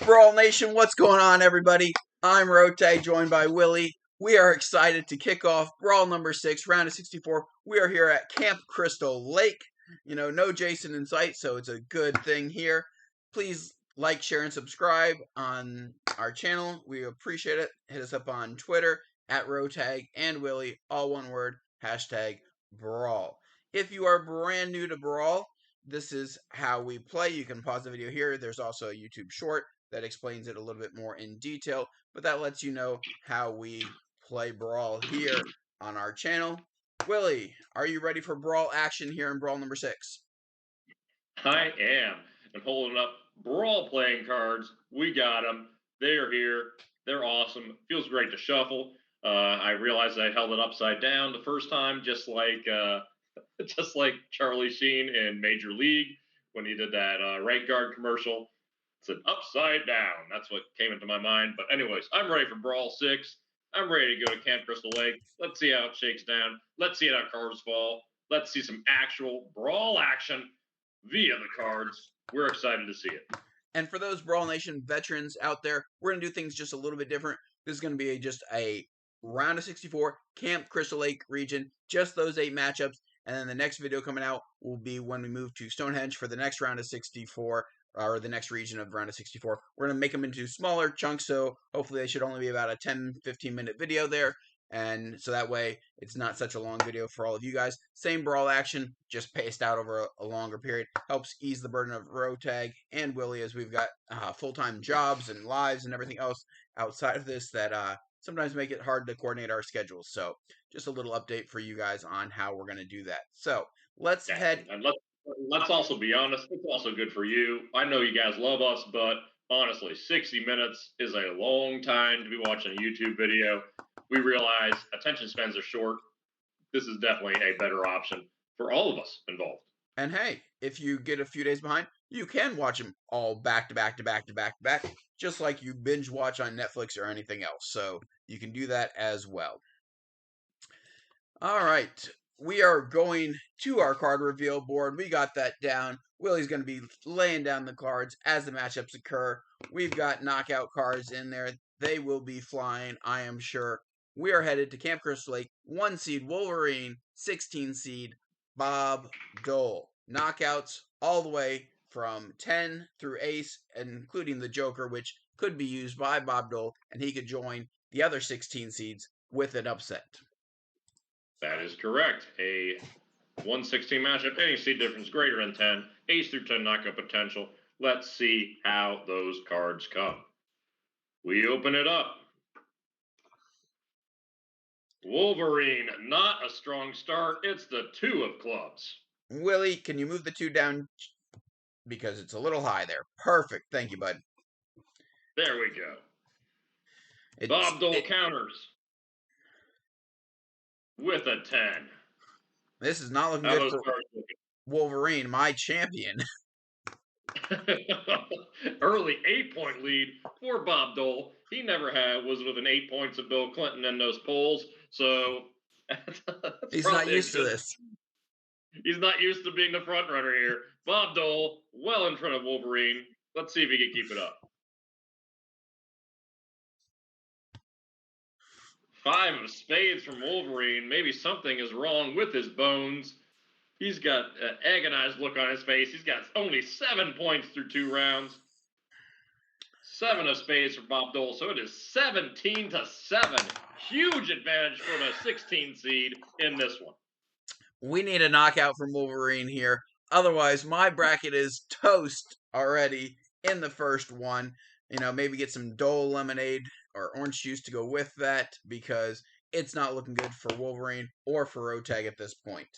Brawl Nation, what's going on, everybody? I'm Rotag, joined by Willy. We are excited to kick off Brawl number 6, round of 64. We are here at Camp Crystal Lake. No Jason in sight, so it's a good thing here. Please like, share, and subscribe on our channel. We appreciate it. Hit us up on Twitter at Rotag and Willy, all one word, hashtag Brawl. If you are brand new to Brawl, this is how we play. You can pause the video here. There's also a YouTube short that explains it a little bit more in detail, but that lets you know how we play Brawl here on our channel. Willy, are you ready for Brawl action here in Brawl number 6? I am. I'm holding up Brawl playing cards. We got them. They're here. They're awesome. Feels great to shuffle. I realized I held it upside down the first time, just like Charlie Sheen in Major League when he did that right guard commercial. It's an upside down. That's what came into my mind. But anyways, I'm ready for Brawl 6. I'm ready to go to Camp Crystal Lake. Let's see how it shakes down. Let's see how cards fall. Let's see some actual Brawl action via the cards. We're excited to see it. And for those Brawl Nation veterans out there, we're going to do things just a little bit different. This is going to be just a round of 64, Camp Crystal Lake region, just those 8 matchups. And then the next video coming out will be when we move to Stonehenge for the next round of 64, or the next region of round of 64. We're going to make them into smaller chunks, so hopefully they should only be about a 10-15 minute video there. And so that way it's not such a long video for all of you guys. Same Brawl action, just paced out over a longer period. Helps ease the burden of Rotag and Willy, as we've got full-time jobs and lives and everything else outside of this that sometimes make it hard to coordinate our schedules. So just a little update for you guys on how we're going to do that. So let's head. And let's also be honest. It's also good for you. I know you guys love us, but honestly, 60 minutes is a long time to be watching a YouTube video. We realize attention spans are short. This is definitely a better option for all of us involved. And hey, if you get a few days behind, you can watch them all back to back to back to back to back, just like you binge watch on Netflix or anything else. So you can do that as well. All right, we are going to our card reveal board. We got that down. Willy's going to be laying down the cards as the matchups occur. We've got knockout cards in there. They will be flying, I am sure. We are headed to Camp Crystal Lake. 1 seed Wolverine, 16 seed Bob Dole. Knockouts all the way from 10 through ace, including the Joker, which could be used by Bob Dole, and he could join the other 16 seeds with an upset. That is correct. A 116 matchup, any seed difference greater than 10, ace through 10 knockout potential. Let's see how those cards come. We open it up. Wolverine, not a strong start. It's the 2 of clubs. Willy, can you move the 2 down? Because it's a little high there. Perfect. Thank you, bud. There we go. Bob Dole counters with a 10. This is not looking good for Wolverine, my champion. Early 8-point lead for Bob Dole. He never was within 8 points of Bill Clinton in those polls, so he's not used to this. He's not used to being the front runner here. Bob Dole, well in front of Wolverine. Let's see if he can keep it up. 5 of spades from Wolverine. Maybe something is wrong with his bones. He's got an agonized look on his face. He's got only 7 points through 2 rounds. 7 of spades for Bob Dole. So it is 17-7. Huge advantage for the 16 seed in this one. We need a knockout from Wolverine here. Otherwise, my bracket is toast already in the first one. Maybe get some Dole lemonade or orange juice to go with that, because it's not looking good for Wolverine or for Rotag at this point.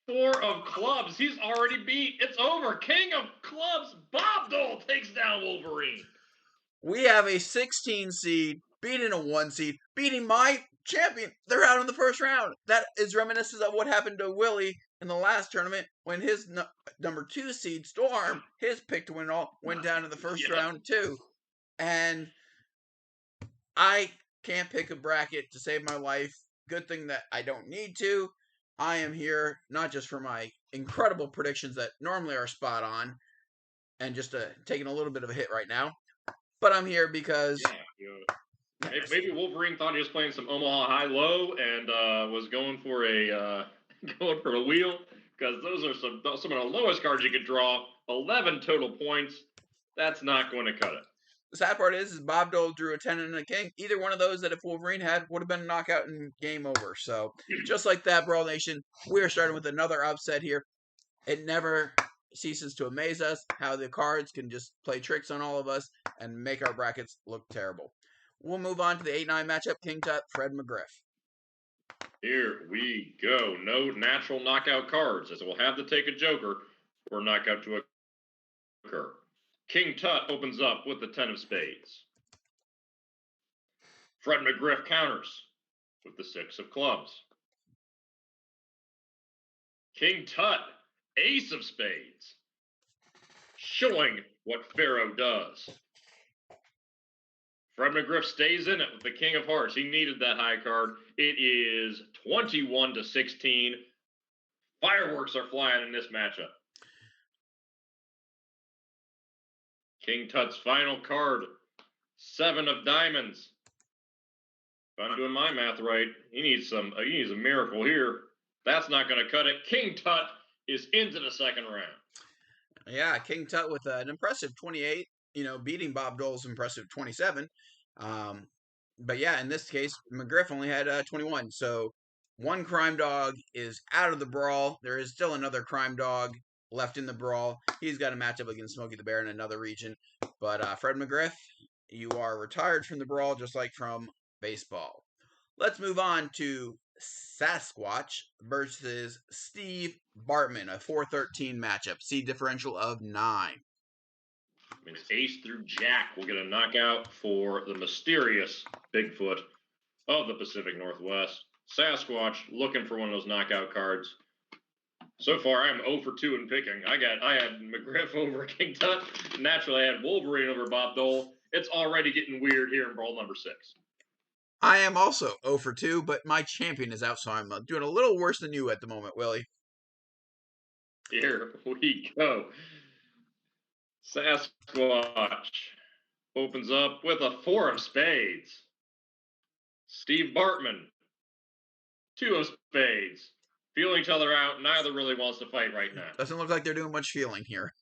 4 of clubs. He's already beat. It's over. King of clubs. Bob Dole takes down Wolverine. We have a 16 seed beating a 1 seed, beating my champion. They're out in the first round. That is reminiscent of what happened to Willy in the last tournament when his number 2 seed, Storm, his pick to win all, went down in the first round too. And I can't pick a bracket to save my life. Good thing that I don't need to. I am here not just for my incredible predictions that normally are spot on, and just taking a little bit of a hit right now. But I'm here because maybe Wolverine thought he was playing some Omaha high-low and was going for a wheel, because those are some of the lowest cards you could draw. 11 total points. That's not going to cut it. the sad part is Bob Dole drew a 10 and a king. Either one of those that if Wolverine had would have been a knockout and game over. So just like that, Brawl Nation, we are starting with another upset here. It never ceases to amaze us how the cards can just play tricks on all of us and make our brackets look terrible. We'll move on to the 8-9 matchup, King Tut, Fred McGriff. Here we go. No natural knockout cards, as we'll have to take a joker for a knockout to occur. King Tut opens up with the 10 of spades. Fred McGriff counters with the 6 of clubs. King Tut, ace of spades, showing what Pharaoh does. Fred McGriff stays in it with the King of Hearts. He needed that high card. It is 21-16. Fireworks are flying in this matchup. King Tut's final card, 7 of diamonds. If I'm doing my math right, he needs a miracle here. That's not going to cut it. King Tut is into the second round. Yeah, King Tut with an impressive 28, beating Bob Dole's impressive 27. But yeah, in this case, McGriff only had 21. So one crime dog is out of the brawl. There is still another crime dog left in the brawl. He's got a matchup against Smokey the Bear in another region. But Fred McGriff, you are retired from the brawl just like from baseball. Let's move on to Sasquatch versus Steve Bartman, a 4-13 matchup. Seed differential of 9. Means ace through jack will get a knockout for the mysterious Bigfoot of the Pacific Northwest. Sasquatch looking for one of those knockout cards. So far, I'm 0 for 2 in picking. I had McGriff over King Tut. Naturally, I had Wolverine over Bob Dole. It's already getting weird here in brawl number 6. I am also 0 for 2, but my champion is out, so I'm doing a little worse than you at the moment, Willie. Here we go. Sasquatch opens up with a 4 of spades. Steve Bartman, 2 of spades. Feel each other out. Neither really wants to fight right now. Doesn't look like they're doing much feeling here.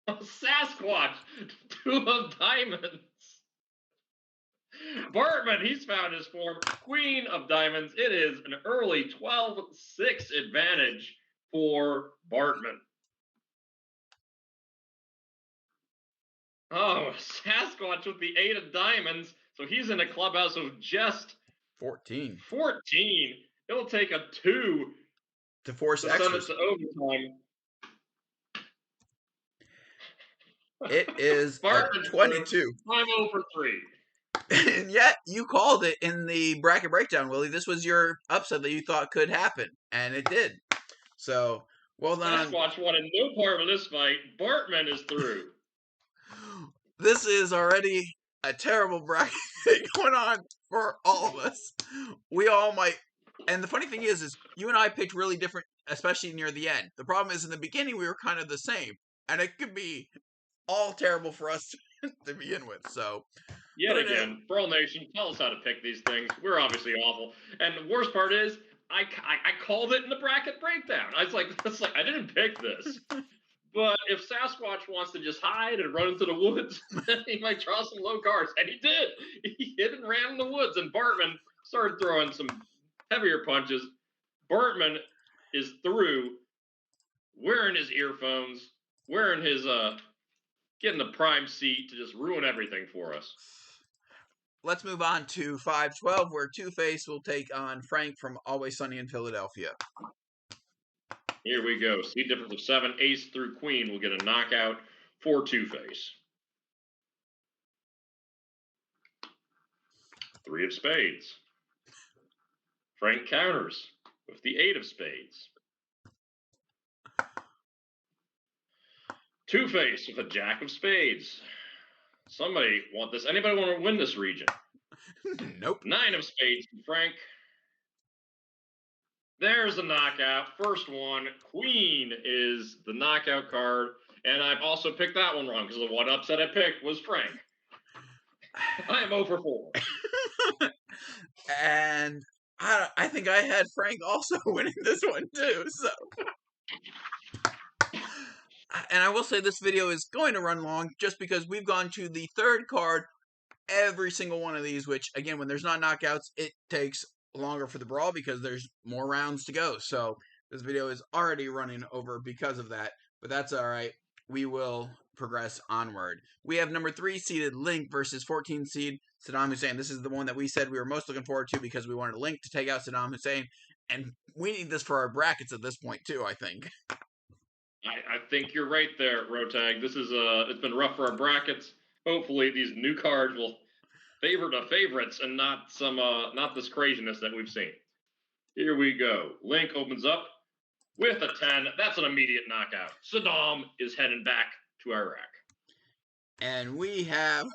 Sasquatch, 2 of diamonds. Bartman, he's found his form. Queen of diamonds. It is an early 12-6 advantage for Bartman. Oh, Sasquatch with the 8 of diamonds. So he's in a clubhouse of just 14. 14. It'll take a 2 to force extras. To overtime. It is 22. I'm 0 for 3. And yet, you called it in the bracket breakdown, Willie. This was your upset that you thought could happen, and it did. So, well done. Sasquatch wanted no part of this fight. Bartman is through. This is already a terrible bracket going on for all of us. We all might. And the funny thing is you and I picked really different, especially near the end. The problem is in the beginning, we were kind of the same. And it could be all terrible for us to begin with. So, yet again, Brawl Nation, tell us how to pick these things. We're obviously awful. And the worst part is, I called it in the bracket breakdown. I was like, I didn't pick this. But if Sasquatch wants to just hide and run into the woods, he might draw some low cards. And he did. He hid and ran in the woods. And Bartman started throwing some heavier punches. Bartman is through, wearing his earphones, wearing his, getting the prime seat to just ruin everything for us. Let's move on to 5-12, where TwoFace will take on Frank from Always Sunny in Philadelphia. Here we go. Seed difference of 7. Ace through queen will get a knockout for TwoFace. 3 of spades. Frank counters with the 8 of spades. TwoFace with a jack of spades. Somebody want this. Anybody want to win this region? Nope. 9 of spades from Frank. There's a knockout. First one, Queen is the knockout card. And I've also picked that one wrong because the one upset I picked was Frank. I am 0 for 4. And I think I had Frank also winning this one too. So, and I will say this video is going to run long just because we've gone to the third card every single one of these, which again, when there's not knockouts, it takes longer for the brawl because there's more rounds to go. So this video is already running over because of that, but that's all right. We will progress onward. We have number 3 seeded Link versus 14 seed Saddam Hussein. This is the one that we said we were most looking forward to because we wanted Link to take out Saddam Hussein, and we need this for our brackets at this point too, I think. I think you're right there, Rotag. This is it's been rough for our brackets. Hopefully these new cards will favor the favorites and not this craziness that we've seen. Here we go. Link opens up with a 10. That's an immediate knockout. Saddam is heading back to Iraq. And we have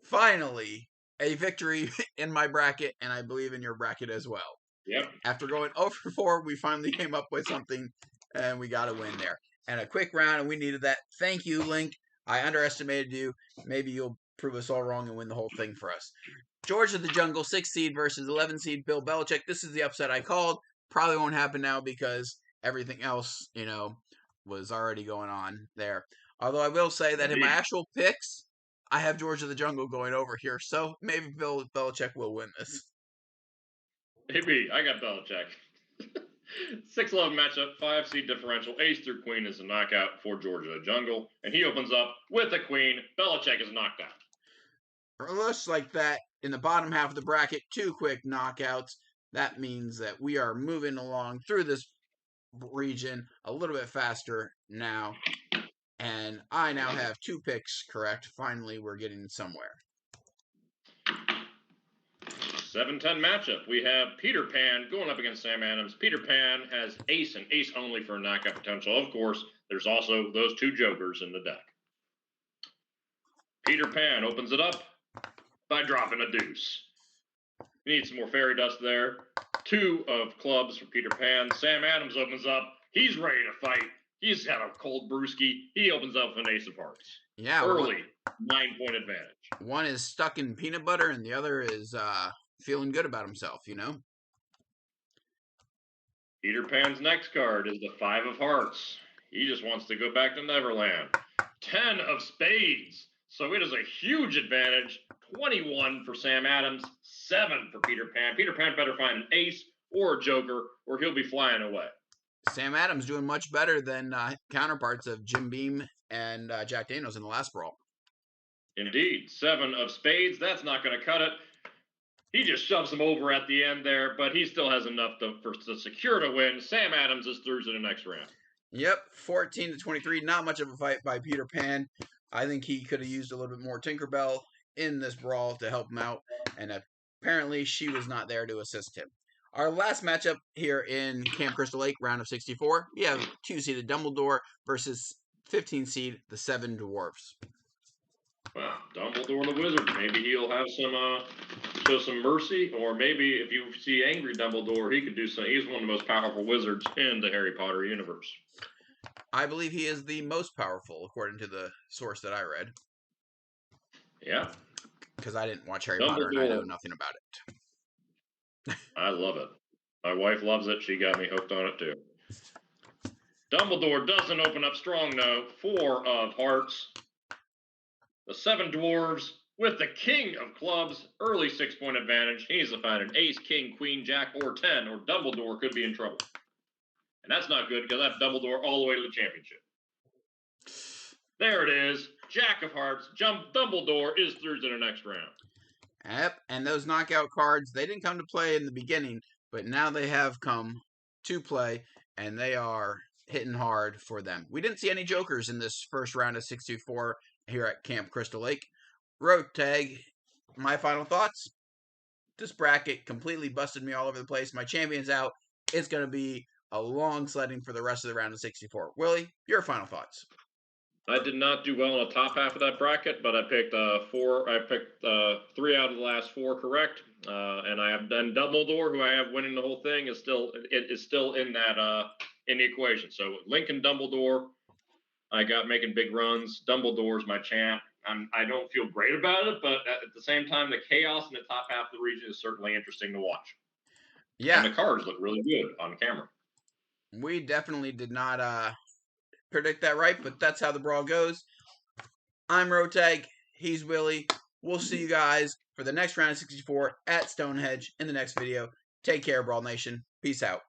finally a victory in my bracket, and I believe in your bracket as well. Yep. After going 0 for 4, we finally came up with something, and we got a win there. And a quick round, and we needed that. Thank you, Link. I underestimated you. Maybe you'll prove us all wrong and win the whole thing for us. George of the Jungle, 6 seed versus 11 seed Bill Belichick. This is the upset I called. Probably won't happen now because everything else, was already going on there. Although I will say that in my actual picks, I have George of the Jungle going over here. So maybe Bill Belichick will win this. Maybe. I got Belichick. 6-11 matchup, 5 seed differential. Ace through Queen is a knockout for George of the Jungle. And he opens up with a Queen. Belichick is knocked out. Looks like that in the bottom half of the bracket, 2 quick knockouts. That means that we are moving along through this region a little bit faster now. And I now have 2 picks correct. Finally, we're getting somewhere. 7-10 matchup. We have Peter Pan going up against Sam Adams. Peter Pan has ace and ace only for knockout potential. Of course, there's also those 2 jokers in the deck. Peter Pan opens it up by dropping a deuce. We need some more fairy dust there. 2 of clubs for Peter Pan. Sam Adams opens up. He's ready to fight. He's had a cold brewski. He opens up with an ace of hearts. Yeah. Early 9-point advantage. One is stuck in peanut butter and the other is feeling good about himself, Peter Pan's next card is the 5 of hearts. He just wants to go back to Neverland. 10 of spades. So it is a huge advantage. 21 for Sam Adams, 7 for Peter Pan. Peter Pan better find an ace or a joker or he'll be flying away. Sam Adams doing much better than counterparts of Jim Beam and Jack Daniels in the last brawl. Indeed. 7 of spades. That's not going to cut it. He just shoves him over at the end there, but he still has enough to secure to win. Sam Adams is through to the next round. Yep, 14-23. Not much of a fight by Peter Pan. I think he could have used a little bit more Tinkerbell in this brawl to help him out, and apparently she was not there to assist him. Our last matchup here in Camp Crystal Lake, round of 64, we have 2-seeded Dumbledore versus 15 seed the 7 Dwarfs. Well, Dumbledore the Wizard. Maybe he'll have show some mercy, or maybe if you see angry Dumbledore, he could do some. He's one of the most powerful wizards in the Harry Potter universe. I believe he is the most powerful, according to the source that I read. Yeah. Because I didn't watch Harry Potter and I know nothing about it. I love it. My wife loves it. She got me hooked on it too. Dumbledore doesn't open up strong though. 4 of hearts. The 7 dwarves with the king of clubs. Early 6-point advantage. He needs to find an ace, king, queen, jack, or 10, or Dumbledore could be in trouble. And that's not good because that's Dumbledore all the way to the championship. There it is. Jack of hearts. Dumbledore is through to the next round. Yep, and those knockout cards, they didn't come to play in the beginning, but now they have come to play, and they are hitting hard for them. We didn't see any jokers in this first round of 64 here at Camp Crystal Lake. Rotag, my final thoughts. This bracket completely busted me all over the place. My champion's out. It's going to be a long sledding for the rest of the round of 64. Willie, your final thoughts. I did not do well in the top half of that bracket, but I picked 4. I picked 3 out of the last 4 correct, and I have done Dumbledore, who I have winning the whole thing, is still in that in the equation. So Lincoln Dumbledore, I got making big runs. Dumbledore's my champ. I don't feel great about it, but at the same time, the chaos in the top half of the region is certainly interesting to watch. Yeah. And the cards look really good on camera. We definitely did not predict that right, but that's how the brawl goes. I'm Rotag. He's Willy. We'll see you guys for the next round of 64 at Stonehenge in the next video. Take care, Brawl Nation. Peace out.